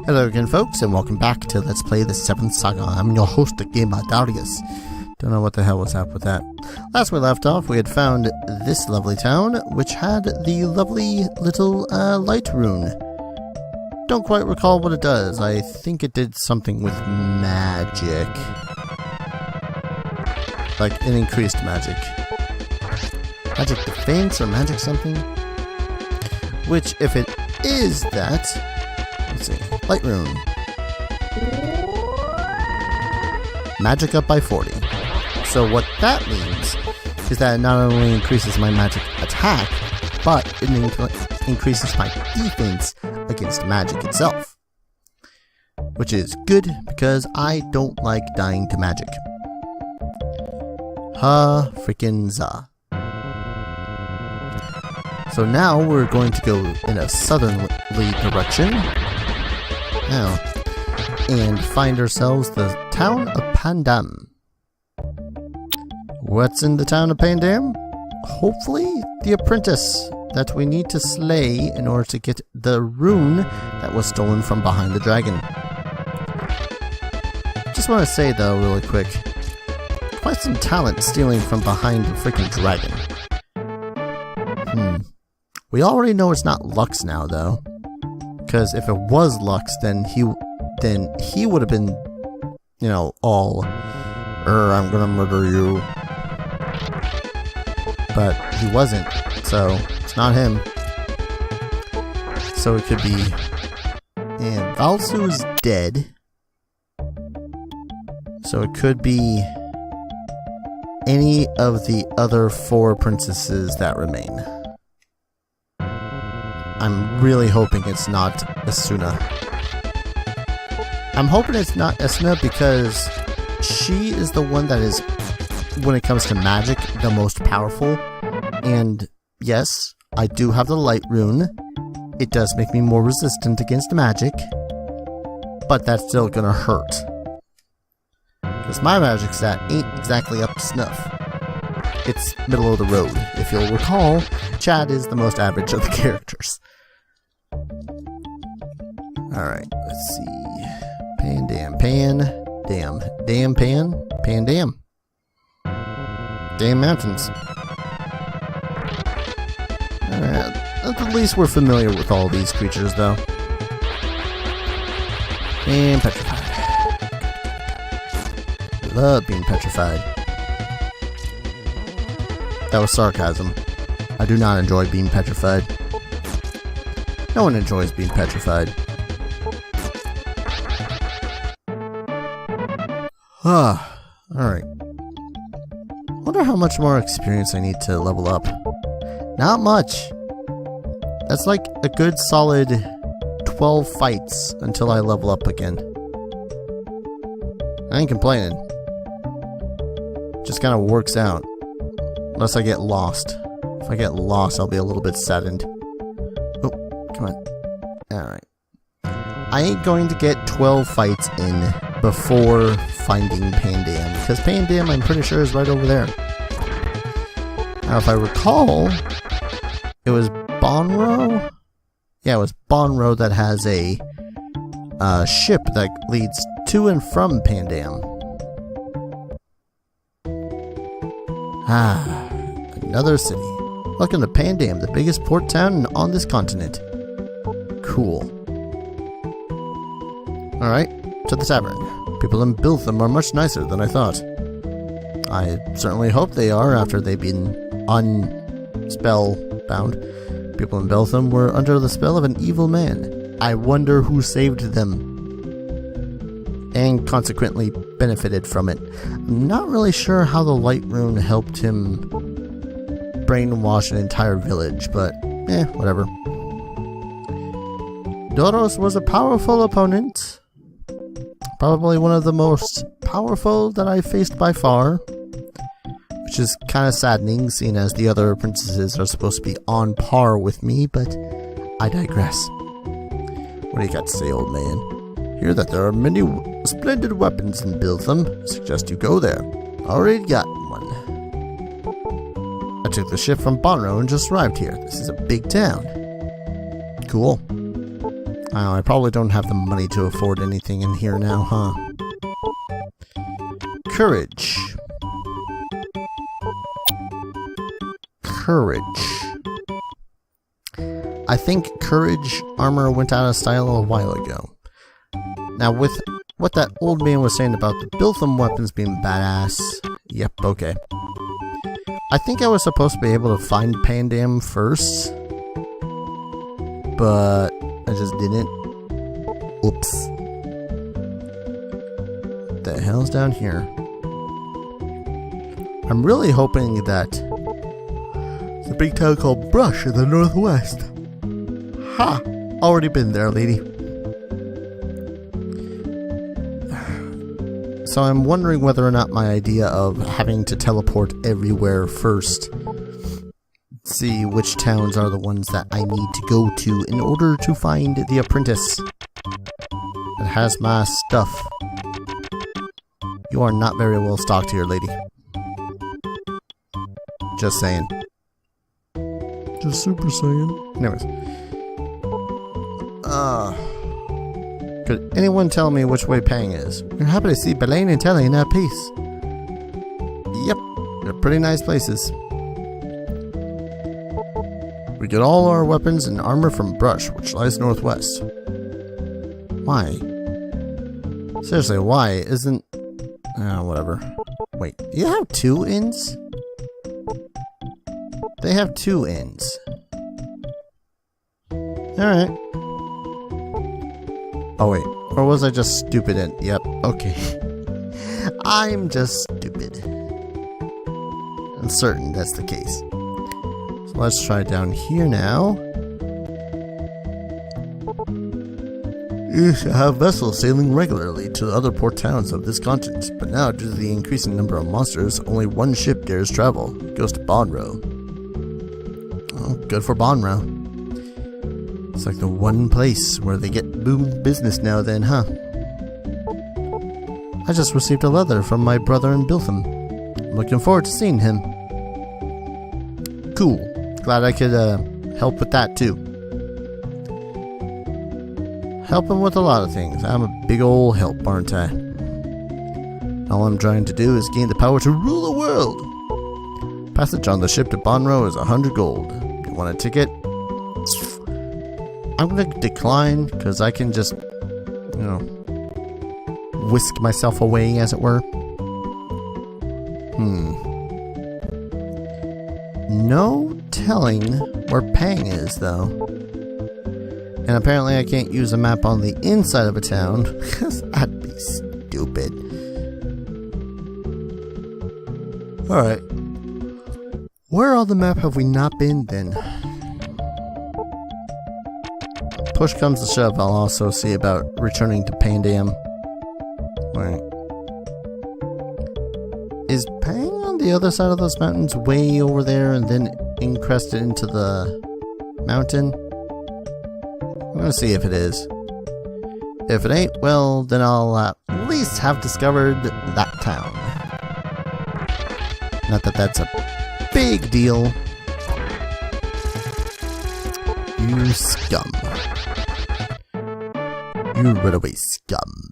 Hello again, folks, and welcome back to Let's Play the 7th Saga. I'm your host, Gamer Darius. Don't know what the hell was up with that. Last we left off, we had found this lovely town, which had the lovely little light rune. Don't quite recall what it does. I think it did something with magic. Like an increased magic. Magic defense or magic something? Which, if it is that... Let's see. Light rune. Magic up by 40. So what that means is that it not only increases my magic attack, but it increases my defense against magic itself. Which is good because I don't like dying to magic. Ha freaking za. So now we're going to go in a southerly direction. Now, and find ourselves the town of Pandam. What's in the town of Pandam? Hopefully the apprentice that we need to slay in order to get the rune that was stolen from behind the dragon. Just want to say though, really quick, quite some talent stealing from behind the freaking dragon. We already know it's not Lux now though. Because if it was Lux, then he would have been, you know, all, I'm gonna murder you. But he wasn't, so it's not him. So it could be, and Valsu is dead. So it could be any of the other 4 princesses that remain. I'm really hoping it's not Asuna. I'm hoping it's not Asuna because she is the one that is, when it comes to magic, the most powerful. And yes, I do have the light rune. It does make me more resistant against magic. But that's still gonna hurt. Because my magic stat ain't exactly up to snuff. It's middle of the road. If you'll recall, Chad is the most average of the characters. Alright, let's see. Pandam, Pandam. Damn mountains. Alright, at least we're familiar with all these creatures, though. And petrified. I love being petrified. That was sarcasm. I do not enjoy being petrified. No one enjoys being petrified. Alright. Wonder how much more experience I need to level up. Not much. That's like a good solid 12 fights until I level up again. I ain't complaining. Just kind of works out. Unless I get lost. If I get lost, I'll be a little bit saddened. Oh, come on. Alright. I ain't going to get 12 fights in before finding Pandam, because Pandam, I'm pretty sure, is right over there. Now, if I recall, it was Bonro? Yeah, it was Bonro that has a ship that leads to and from Pandam. Another city. Welcome to Pandam, the biggest port town on this continent. Cool. Alright, to the tavern. People in Biltham are much nicer than I thought. I certainly hope they are after they've been spellbound. People in Biltham were under the spell of an evil man. I wonder who saved them. And consequently benefited from it. I'm not really sure how the light rune helped him brainwash an entire village, but whatever. Doros was a powerful opponent. Probably one of the most powerful that I've faced by far. Which is kind of saddening, seeing as the other princesses are supposed to be on par with me, but I digress. What do you got to say, old man? Hear that there are many splendid weapons in Biltham. Suggest you go there. Already got one. I took the ship from Bonro and just arrived here. This is a big town. Cool. I probably don't have the money to afford anything in here now, huh? Courage. I think courage armor went out of style a while ago. Now, with what that old man was saying about the Biltham weapons being badass, yep, okay. I think I was supposed to be able to find Pandam first, but I just didn't. Oops. What the hell's down here? I'm really hoping that the big town called Brush in the northwest. Ha! Already been there, lady. So I'm wondering whether or not my idea of having to teleport everywhere first, see which towns are the ones that I need to go to in order to find the apprentice that has my stuff. You are not very well stocked here, lady. Just saying. Just super saying. Anyways. Could anyone tell me which way Pang is? We're happy to see Belaine and Telly in that piece. Yep, they're pretty nice places. We get all our weapons and armor from Brush, which lies northwest. Why? Seriously, why? Isn't... whatever. Wait, do you have 2 inns? They have 2 inns. Alright. Oh wait, or was I just stupid and... Yep, okay. I'm just stupid. I'm certain that's the case. So let's try down here now. You should have vessels sailing regularly to other port towns of this continent, but now due to the increasing number of monsters, only one ship dares travel. It goes to Bonro. Oh, good for Bonro. It's like the one place where they get boom business now then, huh? I just received a letter from my brother in Biltham. I'm looking forward to seeing him. Cool. Glad I could help with that too. Help him with a lot of things. I'm a big ol' help, aren't I? All I'm trying to do is gain the power to rule the world. Passage on the ship to Bonro is 100 gold. You want a ticket? I'm gonna decline, because I can just, you know, whisk myself away, as it were. No telling where Pang is, though. And apparently I can't use a map on the inside of a town, because that'd be stupid. Alright. Where on the map have we not been, then? Push comes to shove, I'll also see about returning to Pandam. Right. Is Pang on the other side of those mountains way over there and then encrusted into the mountain? I'm gonna see if it is. If it ain't, well, then I'll at least have discovered that town. Not that that's a big deal. You scum. You runaway scum.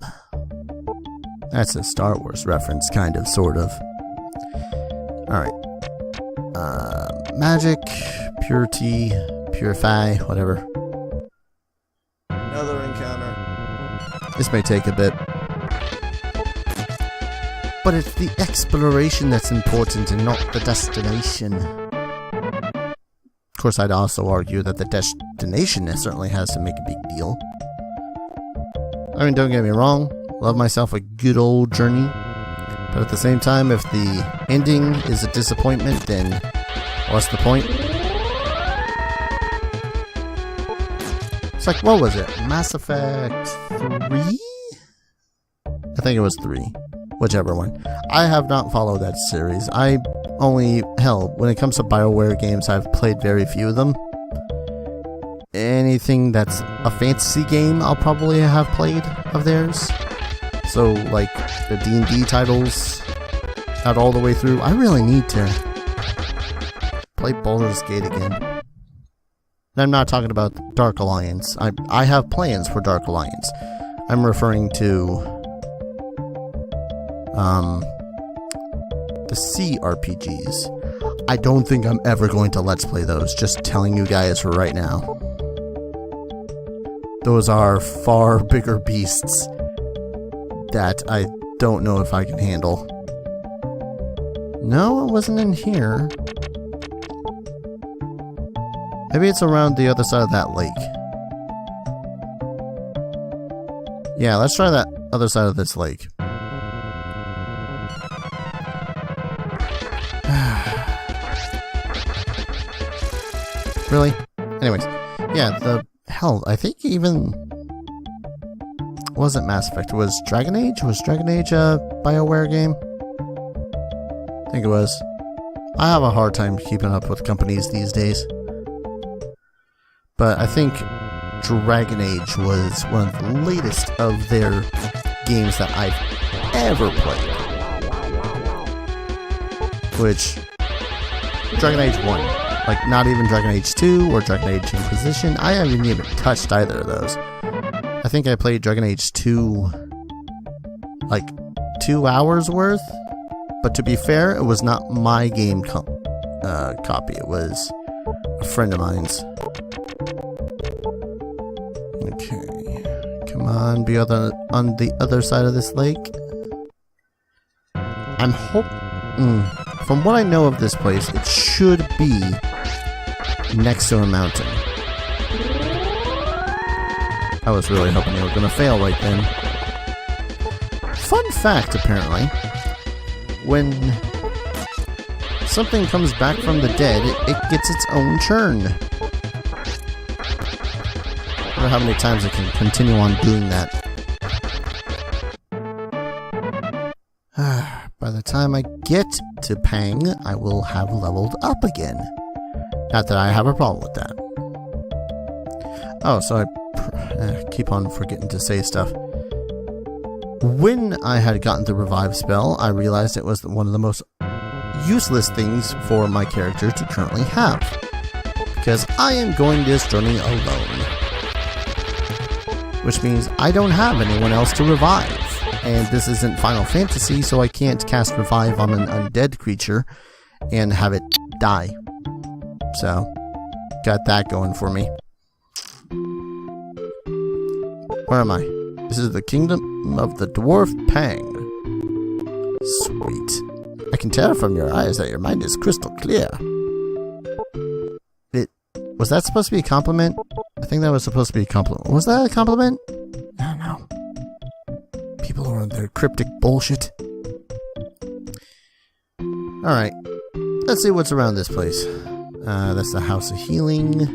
That's a Star Wars reference, kind of, sort of. Alright. Magic, purity, purify, whatever. Another encounter. This may take a bit. But it's the exploration that's important and not the destination. Of course, I'd also argue that the destination certainly has to make a big deal. I mean, don't get me wrong, love myself a good old journey, but at the same time, if the ending is a disappointment, then what's the point? It's like, what was it? Mass Effect 3? I think it was 3. Whichever one. I have not followed that series. Hell, when it comes to BioWare games, I've played very few of them. Anything that's a fantasy game, I'll probably have played of theirs. So, like, the D&D titles, not all the way through. I really need to play Baldur's Gate again. And I'm not talking about Dark Alliance. I have plans for Dark Alliance. I'm referring to the CRPGs. I don't think I'm ever going to Let's Play those, just telling you guys right now. Those are far bigger beasts that I don't know if I can handle. No, it wasn't in here. Maybe it's around the other side of that lake. Yeah, let's try that other side of this lake. Really? Anyways, yeah, hell, I think even wasn't Mass Effect. It was Dragon Age? Was Dragon Age a BioWare game? I think it was. I have a hard time keeping up with companies these days. But I think Dragon Age was one of the latest of their games that I've ever played. Which, Dragon Age 1. Like, not even Dragon Age 2 or Dragon Age Inquisition. I haven't even touched either of those. I think I played Dragon Age 2, like, 2 hours worth. But to be fair, it was not my game copy. It was a friend of mine's. Okay. Come on, be on the other side of this lake. I'm from what I know of this place, it should be next to a mountain. I was really hoping they were going to fail right then. Fun fact, apparently. When something comes back from the dead, it gets its own churn. I wonder how many times it can continue on doing that. By the time I get to Pang, I will have leveled up again. Not that I have a problem with that. Oh, so I keep on forgetting to say stuff. When I had gotten the revive spell, I realized it was one of the most useless things for my character to currently have. Because I am going this journey alone. Which means I don't have anyone else to revive. And this isn't Final Fantasy, so I can't cast revive on an undead creature and have it die. So, got that going for me. Where am I? This is the kingdom of the dwarf Pang. Sweet. I can tell from your eyes that your mind is crystal clear. Was that supposed to be a compliment? I think that was supposed to be a compliment. Was that a compliment? I don't know. People are on their cryptic bullshit. Alright. Let's see what's around this place. That's the House of Healing.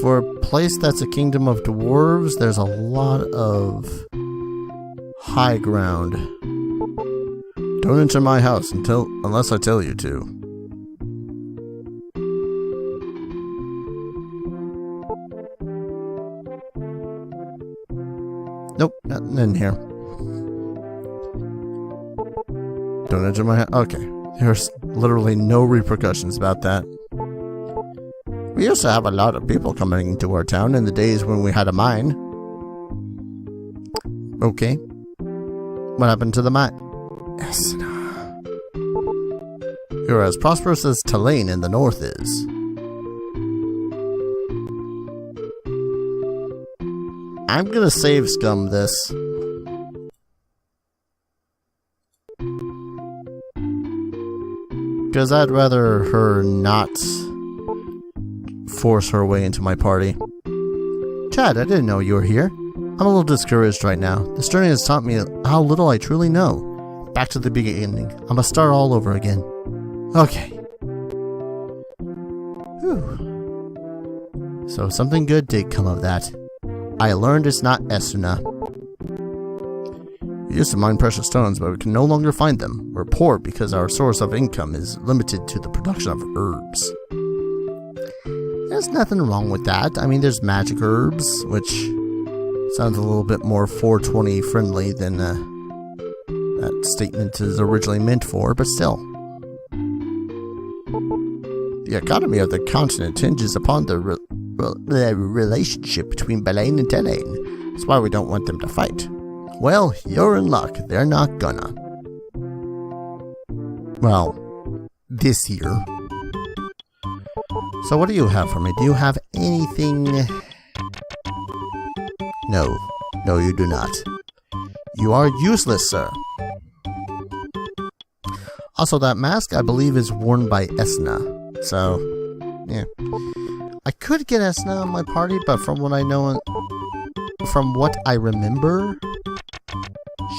For a place that's a kingdom of dwarves, there's a lot of high ground. Don't enter my house unless I tell you to. Nope, nothing in here. Don't enter my house. Okay, there's literally no repercussions about that. We used to have a lot of people coming into our town in the days when we had a mine. Okay. What happened to the mine? Yes. You're as prosperous as Tulane in the north is. I'm gonna save scum this. Because I'd rather her not force her way into my party. Chad, I didn't know you were here. I'm a little discouraged right now. This journey has taught me how little I truly know. Back to the beginning. I must start all over again. Okay. Whew. So something good did come of that. I learned it's not Esuna. We used to mine precious stones, but we can no longer find them. We're poor because our source of income is limited to the production of herbs. There's nothing wrong with that. I mean, there's magic herbs, which sounds a little bit more 420 friendly than that statement is originally meant for, but still. The economy of the continent hinges upon the relationship between Balain and Talain. That's why we don't want them to fight. Well, you're in luck. They're not gonna. Well, this year. So what do you have for me? Do you have anything? No. No, you do not. You are useless, sir. Also, that mask, I believe, is worn by Esna. So, yeah. I could get Esna on my party, but from what I know, from what I remember,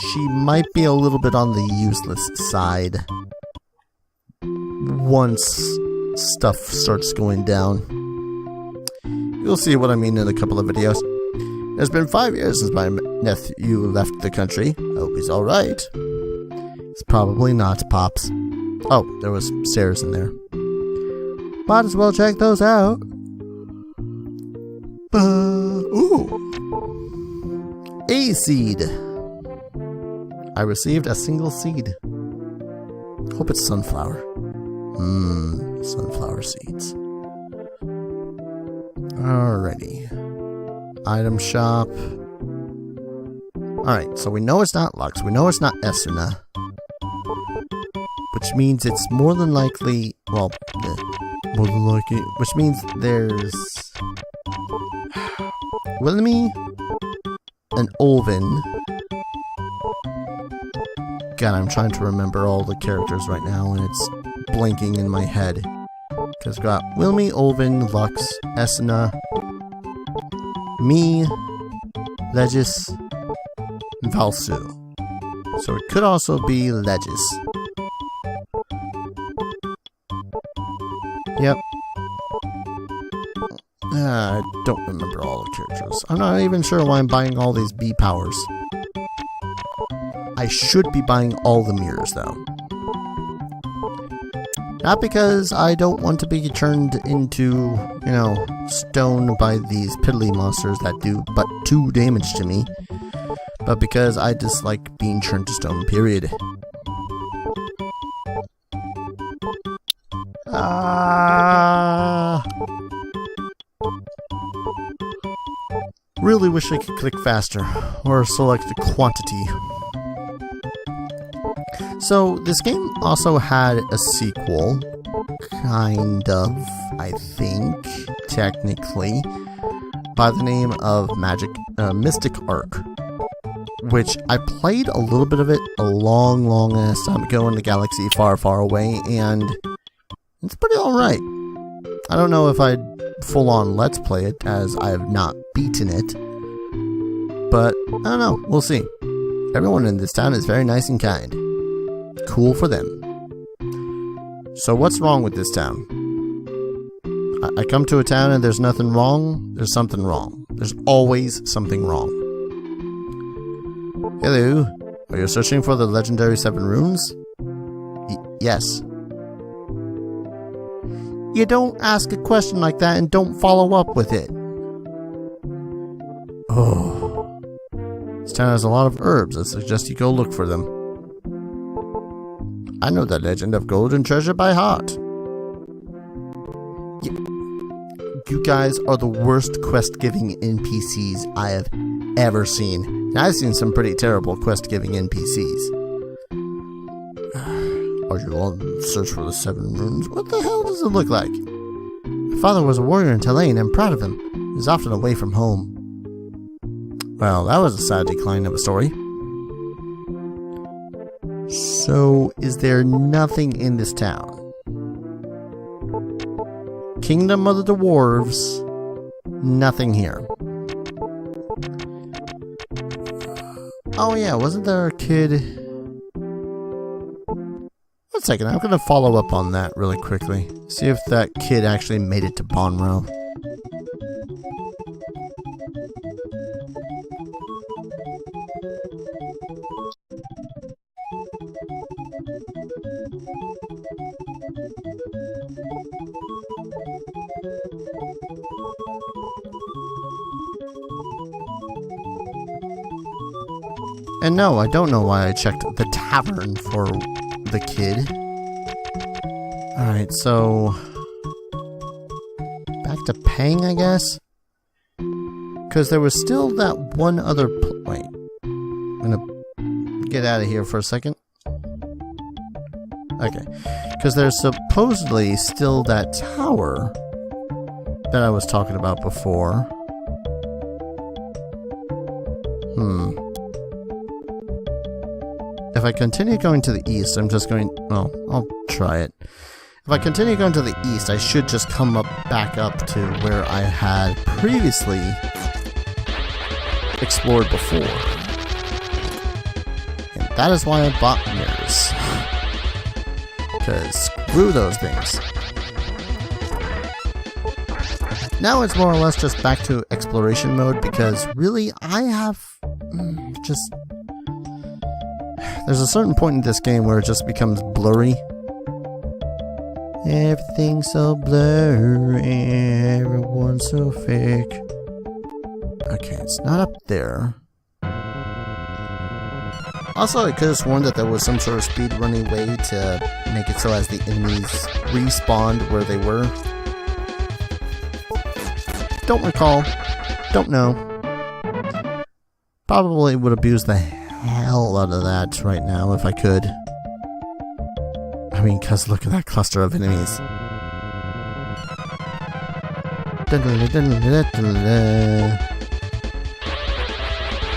she might be a little bit on the useless side once stuff starts going down. You'll see what I mean in a couple of videos. It's been 5 years since my nephew left the country. I hope he's alright. It's probably not, Pops. Oh, there was stairs in there. Might as well check those out. Ooh. A seed. I received a single seed. Hope it's sunflower. Sunflower seeds. Alrighty. Item shop. Alright, so we know it's not Lux. We know it's not Esuna. Which means it's more than likely... Well, more than likely... Which means there's... Wilhelmy and Olvin. God, I'm trying to remember all the characters right now, and it's blinking in my head. Because we've got Wilhelmy, Olvin, Lux, Esuna, me, Legis, and Valsu. So it could also be Legis. Yep. I don't remember all the characters. I'm not even sure why I'm buying all these B powers. I should be buying all the mirrors, though. Not because I don't want to be turned into, you know, stone by these piddly monsters that do but 2 damage to me, but because I dislike being turned to stone, period. Really wish I could click faster, or select a quantity. So, this game also had a sequel, kind of, I think, technically, by the name of Mystic Arc, which I played a little bit of it a long ass time ago in a galaxy far away, and it's pretty alright. I don't know if I'd full-on let's play it, as I have not beaten it, but I don't know, we'll see. Everyone in this town is very nice and kind. Cool for them. So what's wrong with this town? I come to a town and there's nothing wrong. There's something wrong. There's always something wrong. Hello. Are you searching for the legendary 7 runes? Yes. You don't ask a question like that and don't follow up with it. Oh. This town has a lot of herbs. I suggest you go look for them. I know the legend of golden treasure by heart. You guys are the worst quest-giving NPCs I have ever seen. And I've seen some pretty terrible quest-giving NPCs. Are you on the search for the 7 runes? What the hell does it look like? My father was a warrior in Talain. I'm proud of him. He was often away from home. Well, that was a sad decline of a story. So, is there nothing in this town? Kingdom of the Dwarves. Nothing here. Oh yeah, wasn't there a kid? One second, I'm gonna follow up on that really quickly. See if that kid actually made it to Bonro. And no, I don't know why I checked the tavern for the kid. Alright, so... Pang, I guess? Because there was still that one other... Wait. I'm gonna get out of here for a second. Okay. Because there's supposedly still that tower that I was talking about before. If I continue going to the east, I'm just going... Well, I'll try it. If I continue going to the east, I should just come back up to where I had previously explored before. And that is why I bought mirrors. Because screw those things. Now it's more or less just back to exploration mode, because really I have just... There's a certain point in this game where it just becomes blurry. Everything's so blurry, everyone's so fake. Okay, it's not up there. Also, I could have sworn that there was some sort of speedrunning way to make it so as the enemies respawned where they were. Don't recall. Don't know. Probably would abuse the hell out of that right now if I could. I mean, cause look at that cluster of enemies.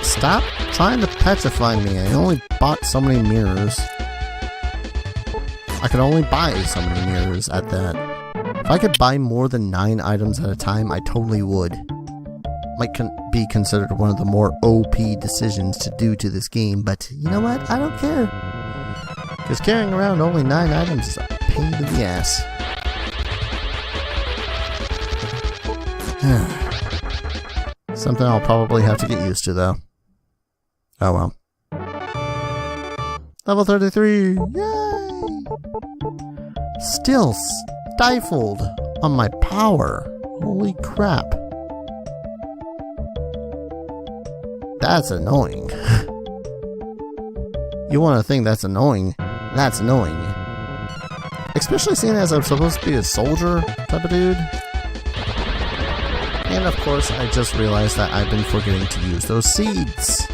Stop trying to petrify me. I only bought so many mirrors. I could only buy so many mirrors at that. If I could buy more than 9 items at a time, I totally would. Might be considered one of the more OP decisions to do to this game, but you know what? I don't care. Because carrying around only 9 items is a pain in the ass. Something I'll probably have to get used to, though. Oh well. Level 33! Yay! Still stifled on my power. Holy crap. That's annoying. You want to think that's annoying? That's annoying. Especially seeing as I'm supposed to be a soldier type of dude. And of course, I just realized that I've been forgetting to use those seeds.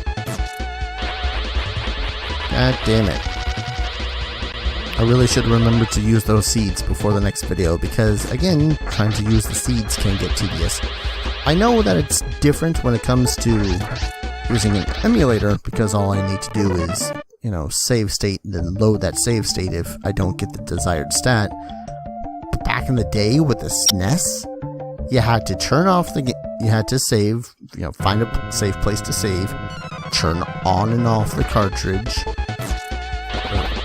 God damn it. I really should remember to use those seeds before the next video, because again, trying to use the seeds can get tedious. I know that it's different when it comes to using an emulator, because all I need to do is, you know, save state and then load that save state if I don't get the desired stat. But back in the day with the SNES, you had to turn off the you had to save, you know, find a safe place to save, turn on and off the cartridge,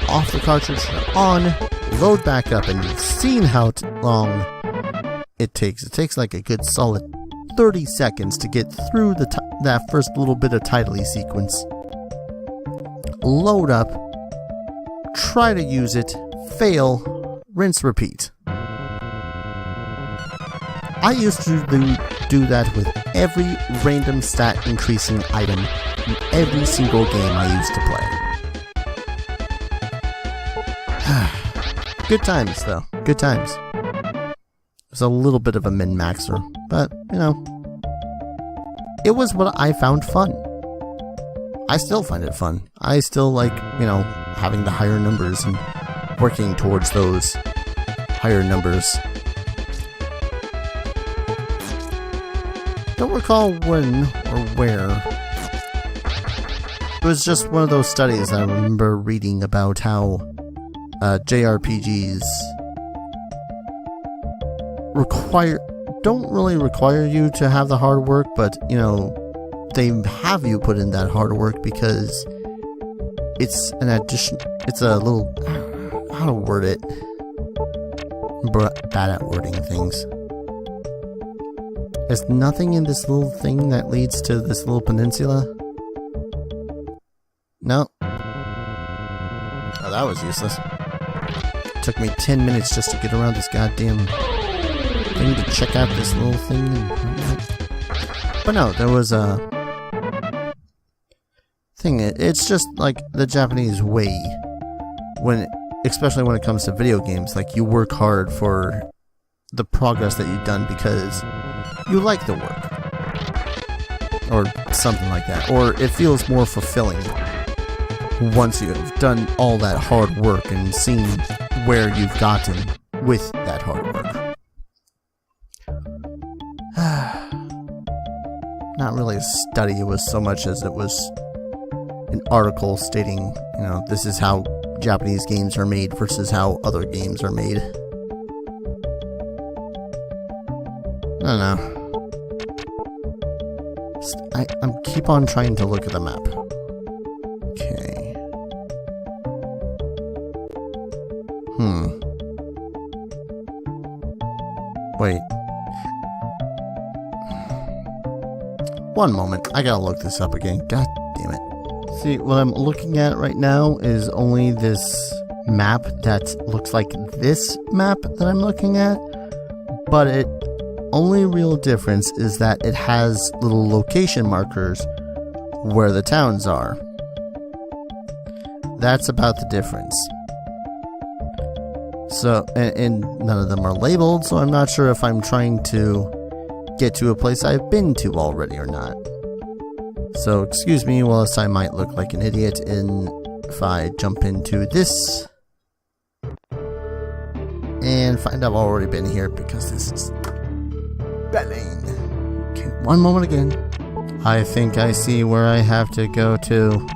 off the cartridge, on, load back up, and you've seen how long it takes. It takes like a good solid 30 seconds to get through that first little bit of title sequence. Load up, try to use it, fail, rinse, repeat. I used to do that with every random stat increasing item in every single game I used to play. Good times, though. Good times. It was a little bit of a min-maxer, but, you know, it was what I found fun. I still find it fun. I still like, you know, having the higher numbers and working towards those higher numbers. Don't recall when or where. It was just one of those studies I remember reading about how JRPGs don't really require you to have the hard work, but, you know, they have you put in that hard work because it's an addition. It's a little, how to word it? Bad at wording things. There's nothing in this little thing that leads to this little peninsula. No. Oh, that was useless. Took me 10 minutes just to get around this goddamn thing to check out this little thing. But no, there was a thing. It's just like the Japanese way, especially when it comes to video games. Like, you work hard for the progress that you've done, because you like the work. Or something like that. Or it feels more fulfilling once you've done all that hard work and seen where you've gotten with that hard work. Not really a study, it was so much as it was an article stating, you know, this is how Japanese games are made versus how other games are made. I don't know. I keep on trying to look at the map. Okay. Wait. One moment. I gotta look this up again. God damn it. See, what I'm looking at right now is only this map that looks like this map that I'm looking at. But it only real difference is that it has little location markers where the towns are. That's about the difference. So, and none of them are labeled, so I'm not sure if I'm trying to get to a place I've been to already or not. So, excuse me whilst I might look like an idiot if I jump into this and find I've already been here because this is belling. Okay, one moment again. I think I see where I have to go to.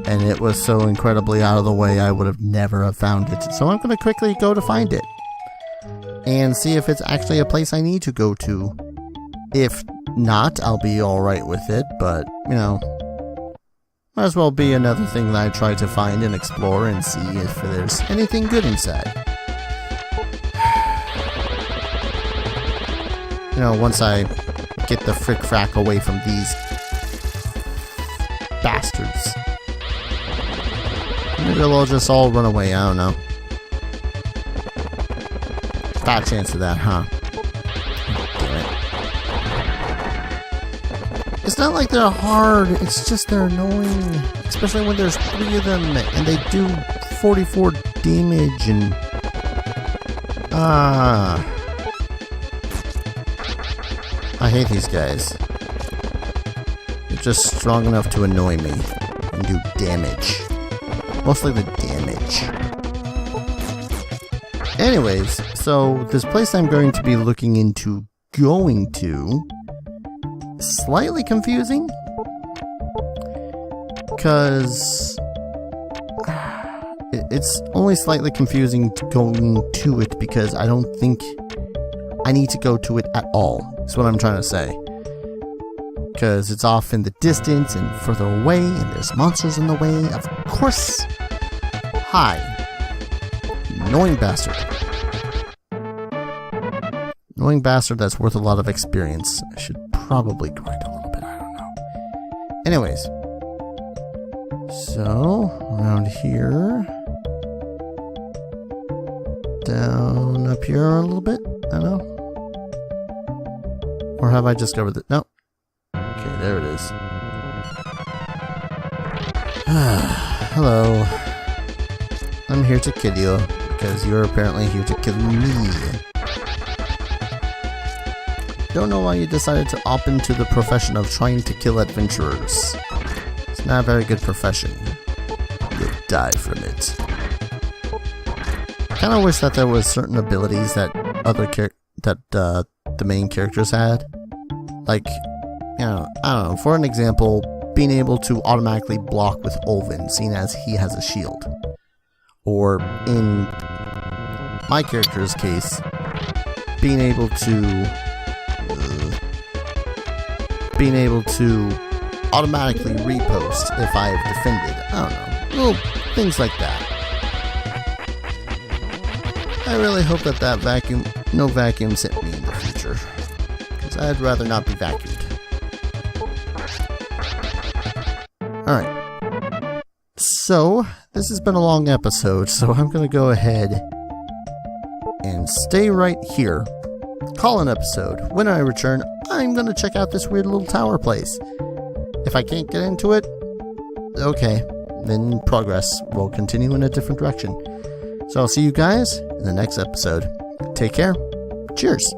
And it was so incredibly out of the way I would have never have found it. So I'm going to quickly go to find it. And see if it's actually a place I need to go to. If not, I'll be alright with it. But, you know, might as well be another thing that I try to find and explore and see if there's anything good inside. You know, once I get the frick-frack away from these bastards. Maybe they'll just all run away, I don't know. Bad chance of that, huh? Damn it. It's not like they're hard, it's just they're annoying. Especially when there's 3 of them and they do 44 damage and... I hate these guys. They're just strong enough to annoy me and do damage. Mostly the damage. Anyways, so this place I'm going to be looking into going to, slightly confusing, because it's only slightly confusing going to it because I don't think I need to go to it at all. That's what I'm trying to say. Because it's off in the distance and further away, and there's monsters in the way. Of course. Hi. Annoying bastard. Annoying bastard that's worth a lot of experience. I should probably grind a little bit, I don't know. Anyways. So, around here. Down up here a little bit. I don't know. Or have I discovered that? No. Okay, there it is. Hello. I'm here to kill you, because you're apparently here to kill me. Don't know why you decided to opt into the profession of trying to kill adventurers. It's not a very good profession. You'll die from it. I kinda wish that there was certain abilities that the main characters had. Like, you know, I don't know, for an example, being able to automatically block with Ulven, seeing as he has a shield. Or, in my character's case, being able to automatically repost if I have defended. I don't know, little things like that. I really hope that no vacuums hit me in the future. Because I'd rather not be vacuumed. Alright. So, this has been a long episode, so I'm going to go ahead and stay right here. Call an episode. When I return, I'm going to check out this weird little tower place. If I can't get into it, okay, then progress will continue in a different direction. So I'll see you guys in the next episode. Take care. Cheers.